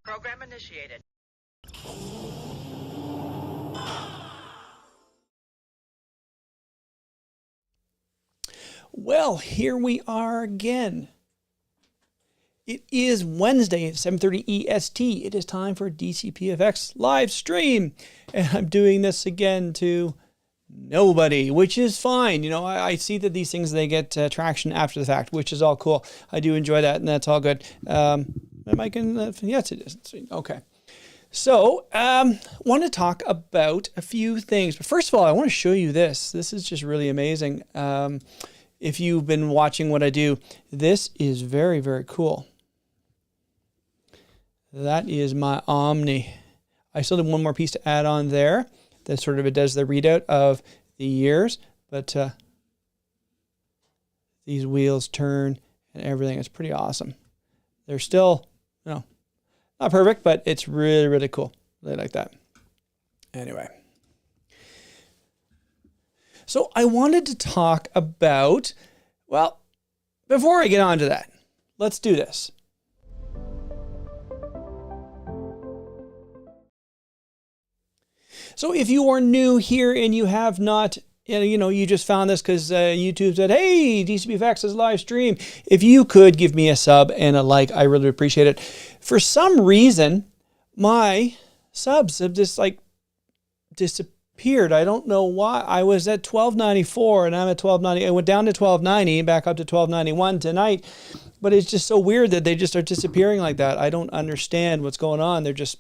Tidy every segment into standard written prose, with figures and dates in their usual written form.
Program initiated. Well, here we are again. It is Wednesday at 7:30 EST. It is time for DCPFX live stream. And I'm doing this again to nobody, which is fine. You know, I see that these things, they get traction after the fact, which is all cool. I do enjoy that, and that's all good. Am I can? Yes, it is. Okay. So, want to talk about a few things. But first of all, I want to show you this. This is just really amazing. If you've been watching what I do, this is very, very cool. That is my Omni. I still have one more piece to add on there. That sort of, it does the readout of the years, but these wheels turn and everything. It's pretty awesome. They're still, you know, not perfect, but it's really, really cool. Really like that. Anyway. So I wanted to talk about, well, before I get on to that, let's do this. So if you are new here and you have not, you know, you just found this because YouTube said, hey, DCPFX is live stream. If you could give me a sub and a like, I really appreciate it. For some reason, my subs have just like disappeared. I don't know why. I was at 1294 and I'm at 1290. I went down to 1290 and back up to 1291 tonight. But it's just so weird that they just are disappearing like that. I don't understand what's going on. They're just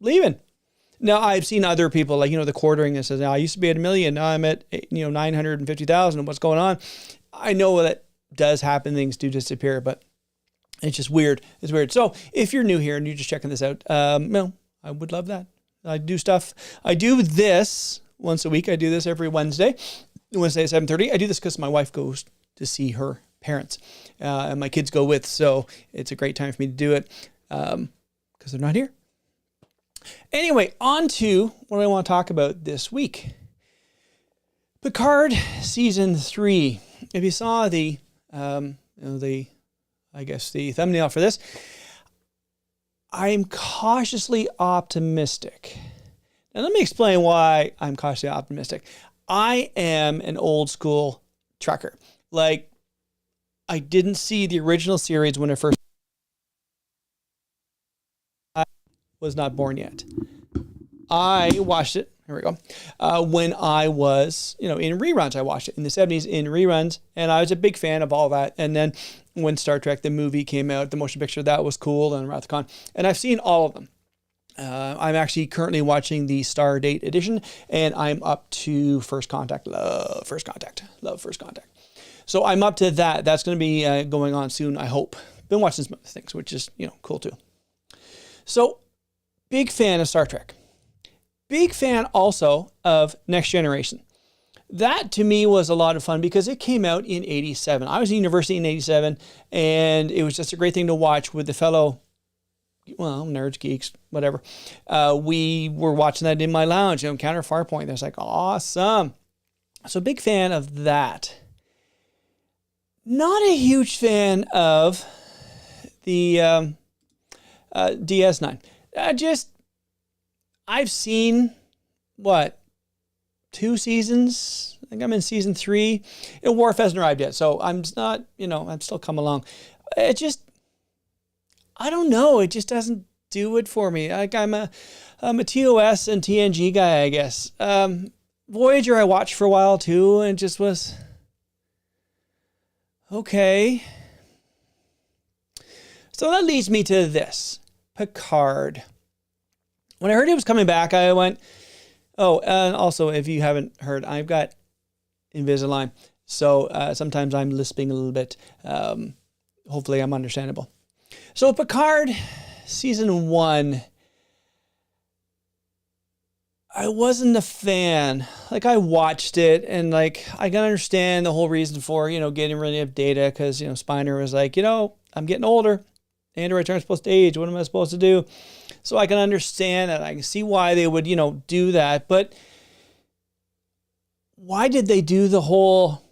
leaving. Now, I've seen other people, like, you know, the quartering that says, now I used to be at 1 million, now I'm at, you know, 950,000. What's going on? I know that does happen. Things do disappear, but it's just weird. It's weird. So if you're new here and you're just checking this out, no, I would love that. I do stuff. I do this once a week. I do this every Wednesday at 7:30. I do this because my wife goes to see her parents and my kids go with. So it's a great time for me to do it because they're not here. Anyway, on to what I want to talk about this week. Picard season 3. If you saw the, the thumbnail for this, I'm cautiously optimistic. Now let me explain why I'm cautiously optimistic. I am an old school Trekker. Like, I didn't see the original series when it first was not born yet. I watched it, here we go, when I was, you know, in reruns. I watched it in the 70s in reruns, and I was a big fan of all that. And then when Star Trek, the movie came out, the motion picture, that was cool, and Wrath of Khan, and I've seen all of them. I'm actually currently watching the Stardate edition, and I'm up to First Contact. Love First Contact. Love First Contact. So I'm up to that. That's going to be going on soon, I hope. Been watching some other things, which is, you know, cool too. So, big fan of Star Trek. Big fan also of Next Generation. That to me was a lot of fun because it came out in 87. I was in university in 87, and it was just a great thing to watch with the fellow, well, nerds, geeks, whatever. We were watching that in my lounge, you know, Encounter Farpoint. That's like awesome. So big fan of that. Not a huge fan of the DS9. I've seen, what, 2 seasons? I think I'm in season 3. Worf hasn't arrived yet, so I'm not, you know, I'm still coming along. It just, I don't know, it just doesn't do it for me. Like, I'm a TOS and TNG guy, I guess. Voyager I watched for a while too, and it just was, okay. So that leads me to this. Picard. When I heard it was coming back, I went, oh, and also, if you haven't heard, I've got Invisalign. So sometimes I'm lisping a little bit. Hopefully I'm understandable. So Picard season 1, I wasn't a fan. Like, I watched it, and like, I can understand the whole reason for, you know, getting rid of Data, because, you know, Spiner was like, you know, I'm getting older. Androids aren't supposed to age. What am I supposed to do? So I can understand that. I can see why they would, you know, do that. But why did they do the whole,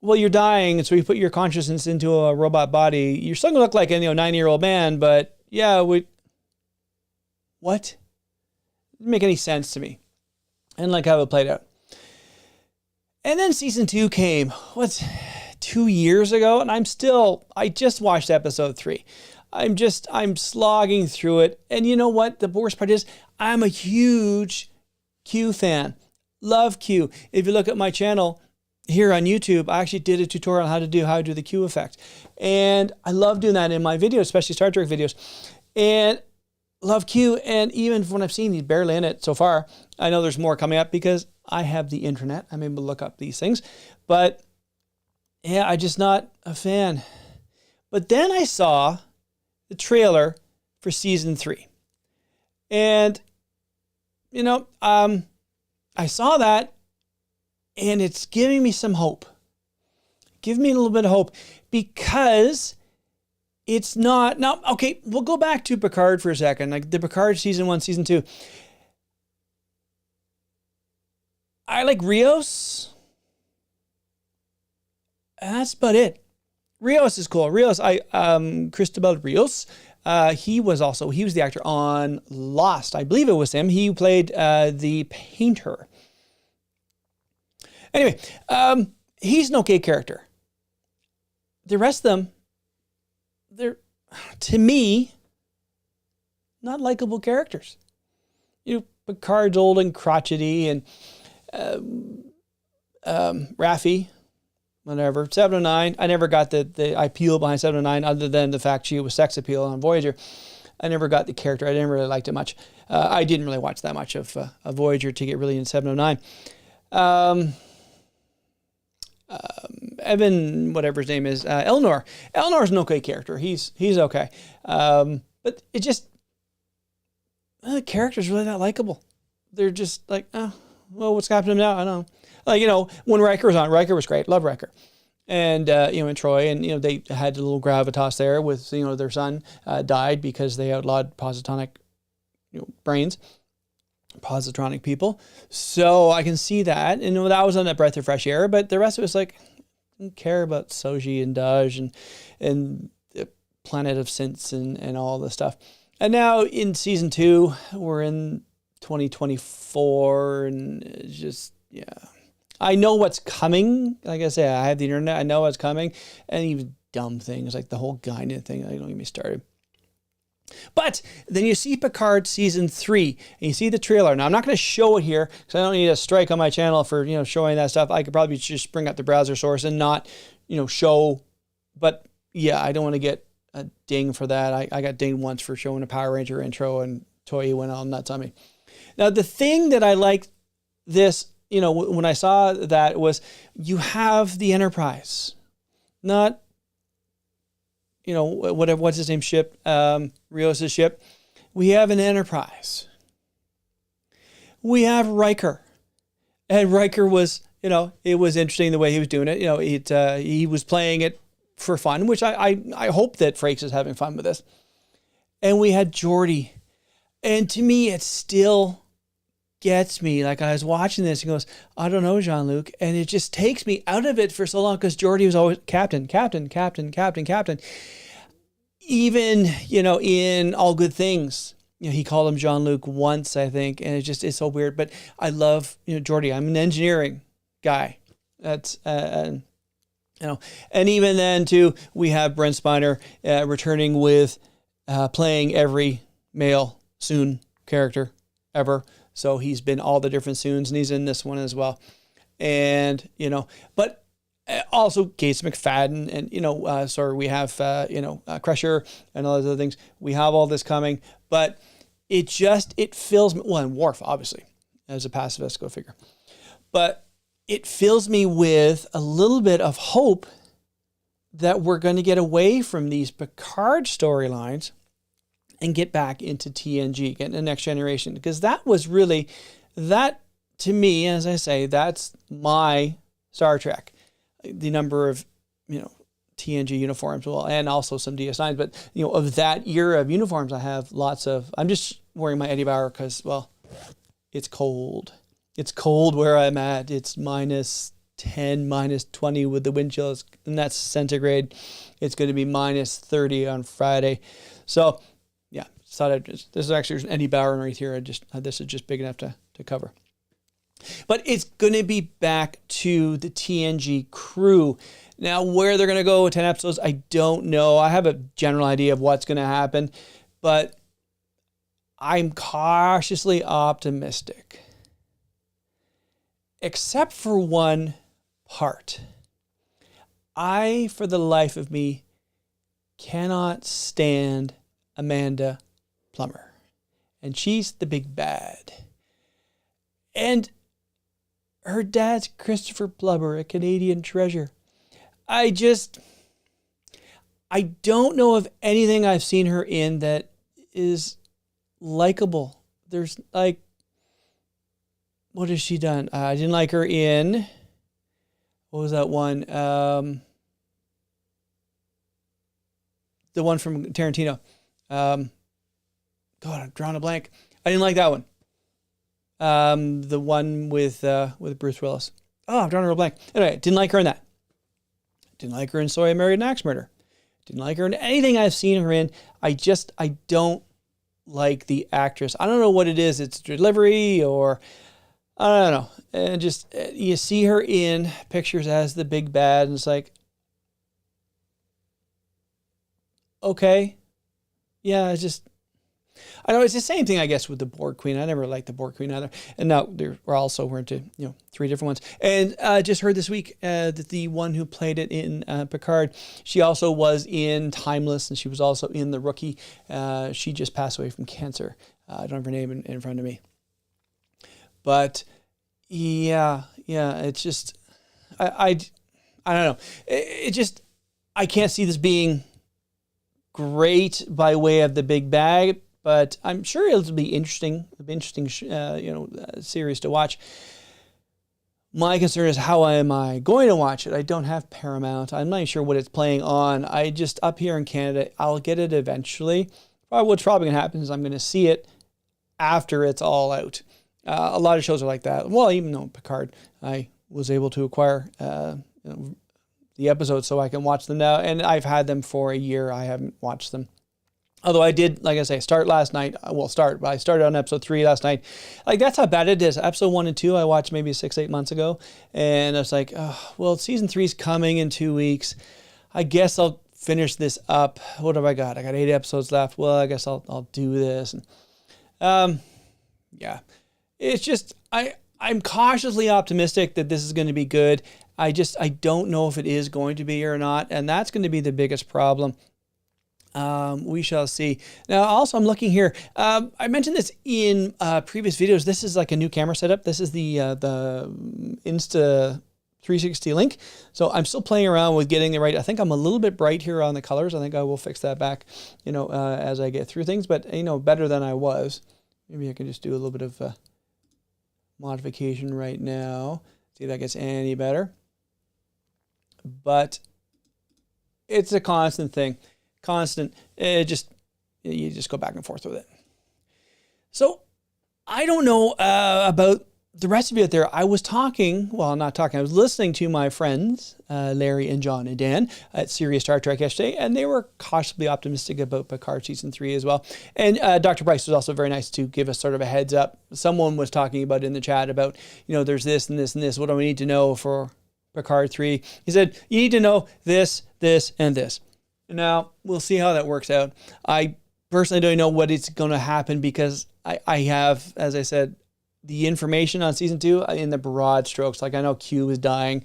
well, you're dying, and so you put your consciousness into a robot body. You're still going to look like a, you know, 90-year-old man, but yeah, What? Didn't make any sense to me. I didn't like how it played out. And then season 2 came, 2 years ago? And I just watched episode 3. I'm slogging through it. And you know what? The worst part is I'm a huge Q fan. Love Q. If you look at my channel here on YouTube, I actually did a tutorial on how to do the Q effect. And I love doing that in my videos, especially Star Trek videos. And love Q. And even when I've seen he's barely in it so far, I know there's more coming up because I have the internet. I'm able to look up these things. But yeah, I'm just not a fan. But then I saw the trailer for season 3. And, I saw that and it's giving me some hope. Give me a little bit of hope because it's not, now, okay, we'll go back to Picard for a second. Like the Picard season 1, season 2. I like Rios. And that's about it. Rios is cool. Cristobal Rios. He was the actor on Lost. I believe it was him. He played the painter. Anyway, he's an okay character. The rest of them, they're, to me, not likable characters. Picard's old and crotchety, and Raffi, whatever. 709, I never got the appeal behind 709 other than the fact she was sex appeal on Voyager. I never got the character. I didn't really like it much. I didn't really watch that much of Voyager to get really into 709. Evan, whatever his name is, Elnor. Elnor's an okay character. He's okay. But it just, the character's really not likable. They're just like, oh, well, what's happening now? I don't know. When Riker was on, Riker was great. Love Riker. And, and Troy, and, they had a little gravitas there with, their son died because they outlawed positronic brains, positronic people. So I can see that. And that was on a breath of fresh air. But the rest of it was like, I didn't care about Soji and Daj and the planet of synths and all this stuff. And now in season 2, we're in 2024, and it's just, yeah. I know what's coming. Like I say, I have the internet. I know what's coming. And even dumb things like the whole Guinan thing. Don't get me started. But then you see Picard season 3, and you see the trailer. Now, I'm not going to show it here because I don't need a strike on my channel for, showing that stuff. I could probably just bring up the browser source and not, show. But yeah, I don't want to get a ding for that. I got dinged once for showing a Power Ranger intro, and Toei went all nuts on me. Now, the thing that I liked this, when I saw that was you have the Enterprise, not, what's his name ship, Rios' ship. We have an Enterprise. We have Riker. And Riker was, it was interesting the way he was doing it. He was playing it for fun, which I hope that Frakes is having fun with this. And we had Geordi. And to me, it still gets me. Like I was watching this, he goes, I don't know, Jean-Luc. And it just takes me out of it for so long because Geordi was always captain. Even, in All Good Things, he called him Jean-Luc once, I think. And it's so weird. But I love, Geordi. I'm an engineering guy. That's, and even then too, we have Brent Spiner returning with playing every male Soon character ever. So he's been all the different Soons, and he's in this one as well. And, but also Gates McFadden, and, we have, Crusher and all those other things. We have all this coming, but it fills me, well, and Worf, obviously, as a pacifist, go figure. But it fills me with a little bit of hope that we're going to get away from these Picard storylines and get back into TNG, get the Next Generation. Because that was really, that to me, as I say, that's my Star Trek. The number of, TNG uniforms, well, and also some DS9s, but, of that era of uniforms, I have lots of, I'm just wearing my Eddie Bauer because, well, it's cold. It's cold where I'm at. It's minus 10, minus 20 with the wind chills, and that's centigrade. It's going to be minus 30 on Friday. So, yeah, thought this is actually Andy Bauer right here. This is just big enough to cover. But it's going to be back to the TNG crew. Now, where they're going to go with 10 episodes, I don't know. I have a general idea of what's going to happen, but I'm cautiously optimistic. Except for one part. I, for the life of me, cannot stand Amanda Plummer. And she's the big bad. And her dad's Christopher Plummer, a Canadian treasure. I don't know of anything I've seen her in that is likable. There's like, what has she done? I didn't like her in, what was that one? The one from Tarantino. God, I'm drawing a blank. I didn't like that one. The one with Bruce Willis. Oh, I'm drawing a blank. Anyway, didn't like her in that. Didn't like her in So I Married an Axe Murderer. Didn't like her in anything I've seen her in. I don't like the actress. I don't know what it is. It's delivery or I don't know. And just you see her in pictures as the big bad, and it's like, okay, yeah, it's just. I know it's the same thing, I guess, with the Borg Queen. I never liked the Borg Queen either. And now we're into 3 different ones. And I just heard this week that the one who played it in Picard, she also was in Timeless, and she was also in The Rookie. She just passed away from cancer. I don't have her name in front of me. But yeah, it's just I don't know. It just I can't see this being great by way of the big bag. But I'm sure it'll be interesting. It'll be interesting, series to watch. My concern is how am I going to watch it? I don't have Paramount. I'm not even sure what it's playing on. I just, up here in Canada, I'll get it eventually. What's probably going to happen is I'm going to see it after it's all out. A lot of shows are like that. Well, even though Picard, I was able to acquire the episodes so I can watch them now. And I've had them for a year. I haven't watched them. Although I did, like I say, start last night. Well, but I started on episode 3 last night. Like, that's how bad it is. Episode 1 and 2, I watched maybe 6-8 months ago. And I was like, oh, well, season 3 is coming in 2 weeks. I guess I'll finish this up. What have I got? I got 8 episodes left. Well, I guess I'll do this. And, yeah. It's just, I'm cautiously optimistic that this is going to be good. I don't know if it is going to be or not. And that's going to be the biggest problem. We shall see. Now, also, I'm looking here. I mentioned this in previous videos. This is like a new camera setup. This is the Insta 360 link. So I'm still playing around with getting the right. I think I'm a little bit bright here on the colors. I think I will fix that back, as I get through things. But better than I was. Maybe I can just do a little bit of modification right now. See if that gets any better. But it's a constant thing. Constant, you just go back and forth with it. So I don't know about the rest of you out there. I was I was listening to my friends, Larry and John and Dan at Serious Star Trek yesterday, and they were cautiously optimistic about Picard season 3 as well. And Dr. Bryce was also very nice to give us sort of a heads up. Someone was talking about in the chat about, there's this and this and this. What do we need to know for Picard 3? He said, you need to know this, this, and this. Now, we'll see how that works out. I personally don't know what is going to happen because I have, as I said, the information on season 2 in the broad strokes. Like, I know Q is dying,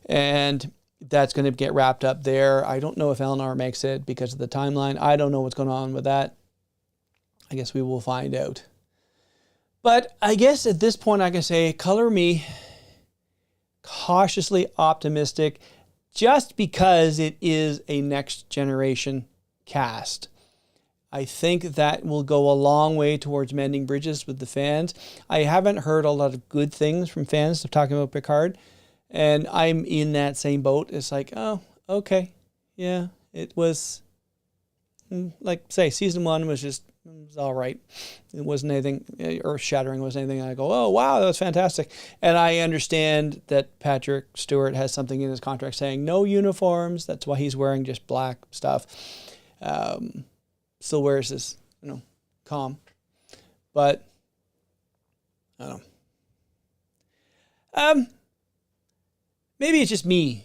and that's going to get wrapped up there. I don't know if Eleanor makes it because of the timeline. I don't know what's going on with that. I guess we will find out. But I guess at this point I can say, color me cautiously optimistic, just because it is a next generation cast. I think that will go a long way towards mending bridges with the fans. I haven't heard a lot of good things from fans talking about Picard, and I'm in that same boat. It's like, oh, okay, yeah, it was, like, say, season 1 was all right. It wasn't anything earth-shattering. It wasn't anything I go, oh, wow, that was fantastic. And I understand that Patrick Stewart has something in his contract saying no uniforms. That's why he's wearing just black stuff. Still wears his, calm. But I don't know. Maybe it's just me.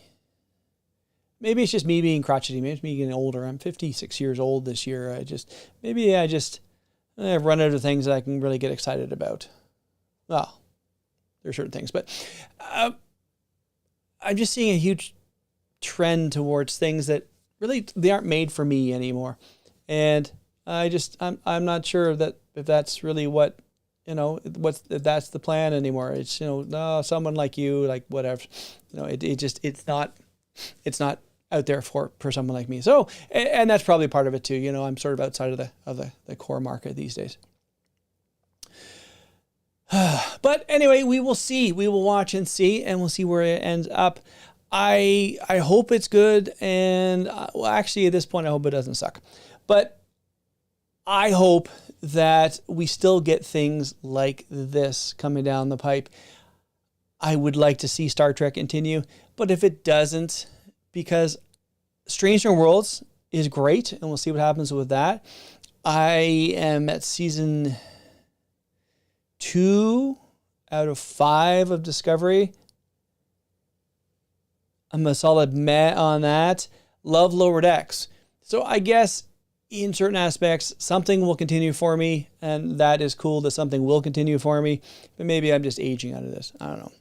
Maybe it's just me being crotchety. Maybe it's me getting older. I'm 56 years old this year. I've run out of things that I can really get excited about. Well, there are certain things, but I'm just seeing a huge trend towards things that really, they aren't made for me anymore. And I'm not sure that if that's really what, if that's the plan anymore. It's, no, someone like you, like whatever, it's not out there for someone like me. So, and that's probably part of it too. I'm sort of outside of the core market these days. But anyway, we will see. We will watch and see, and we'll see where it ends up. I hope it's good, and well, actually, at this point, I hope it doesn't suck. But I hope that we still get things like this coming down the pipe. I would like to see Star Trek continue, but if it doesn't, because Strange New Worlds is great, and we'll see what happens with that. I am at season 2 out of 5 of Discovery. I'm a solid meh on that. Love Lower Decks. So I guess in certain aspects, something will continue for me, and that is cool that something will continue for me, but maybe I'm just aging out of this. I don't know.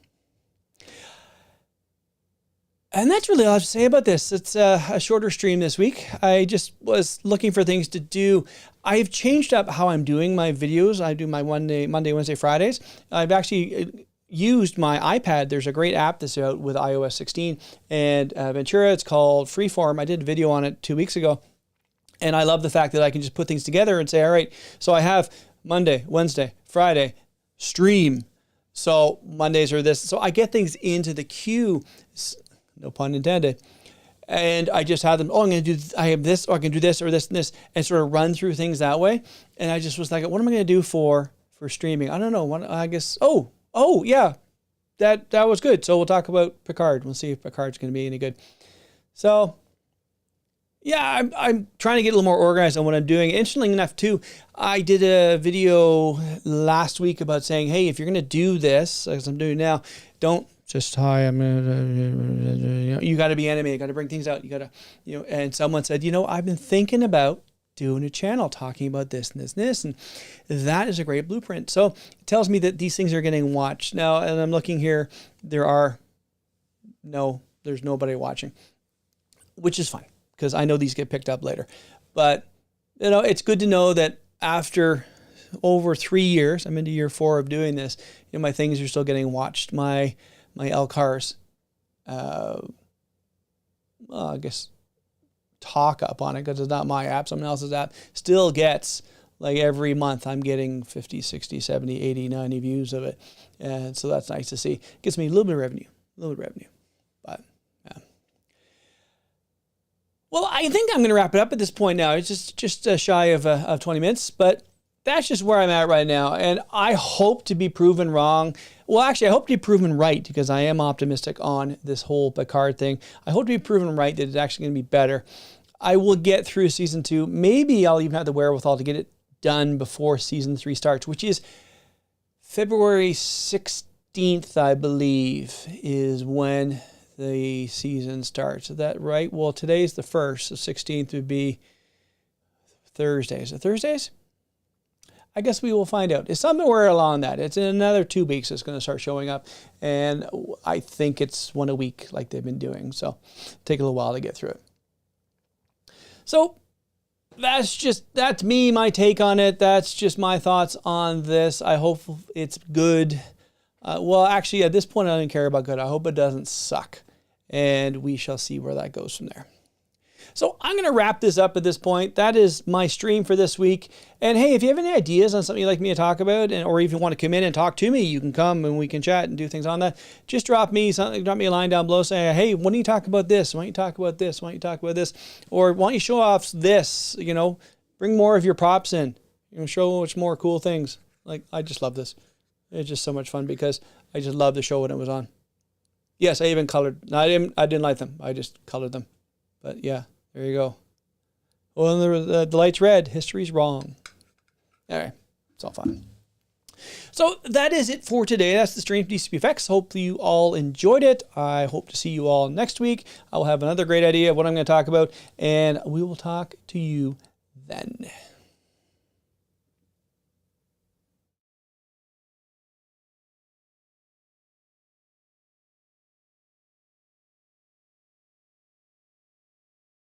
And that's really all I have to say about this. It's a shorter stream this week. I just was looking for things to do. I've changed up how I'm doing my videos. I do my Monday, Wednesday, Fridays. I've actually used my iPad. There's a great app that's out with iOS 16 and Ventura. It's called Freeform. I did a video on it 2 weeks ago. And I love the fact that I can just put things together and say, all right, so I have Monday, Wednesday, Friday, stream. So Mondays are this. So I get things into the queue. No pun intended. And I just have them, I have this, or I can do this, or this and this, and sort of run through things that way. And I just was like, what am I going to do for streaming? I don't know. I guess, yeah, that was good. So we'll talk about Picard. We'll see if Picard's going to be any good. So, yeah, I'm trying to get a little more organized on what I'm doing. Interestingly enough, too, I did a video last week about saying, hey, if you're going to do this, as I'm doing now, don't just, you got to be animated, got to bring things out, you got to, and someone said, I've been thinking about doing a channel talking about this and this and this, and that is a great blueprint. So it tells me that these things are getting watched. Now, and I'm looking here, there's nobody watching, which is fine, because I know these get picked up later. But, it's good to know that after over 3 years, I'm into year 4 of doing this, my things are still getting watched. My LCARS, I guess, talk up on it, because it's not my app, someone else's app, still gets, like every month, I'm getting 50, 60, 70, 80, 90 views of it. And so that's nice to see. Gets me a little bit of revenue. But, yeah. Well, I think I'm going to wrap it up at this point now. It's just shy of 20 minutes, but that's just where I'm at right now. And I hope to be proven wrong. Well, actually, I hope to be proven right, because I am optimistic on this whole Picard thing. I hope to be proven right that it's actually going to be better. I will get through season 2. Maybe I'll even have the wherewithal to get it done before season 3 starts, which is February 16th, I believe, is when the season starts. Is that right? Well, today's the 1st, so 16th would be Thursdays. Is it Thursdays? I guess we will find out. It's somewhere along that. It's in another 2 weeks it's going to start showing up. And I think it's one a week like they've been doing. So take a little while to get through it. So that's me, my take on it. That's just my thoughts on this. I hope it's good. Well, actually, at this point, I don't care about good. I hope it doesn't suck. And we shall see where that goes from there. So I'm going to wrap this up at this point. That is my stream for this week. And hey, if you have any ideas on something you'd like me to talk about, or if you want to come in and talk to me, you can come and we can chat and do things on that. Just drop me a line down below saying, hey, why don't you talk about this? Why don't you talk about this? Why don't you talk about this? Or why don't you show off this? Bring more of your props in. Show much more cool things. Like, I just love this. It's just so much fun because I just love the show when it was on. Yes, I even colored. No, I didn't light them. I just colored them. But yeah. There you go. Well, the light's red. History's wrong. All right, it's all fun. So that is it for today. That's the stream of DCPFX. Hopefully you all enjoyed it. I hope to see you all next week. I will have another great idea of what I'm going to talk about, and we will talk to you then.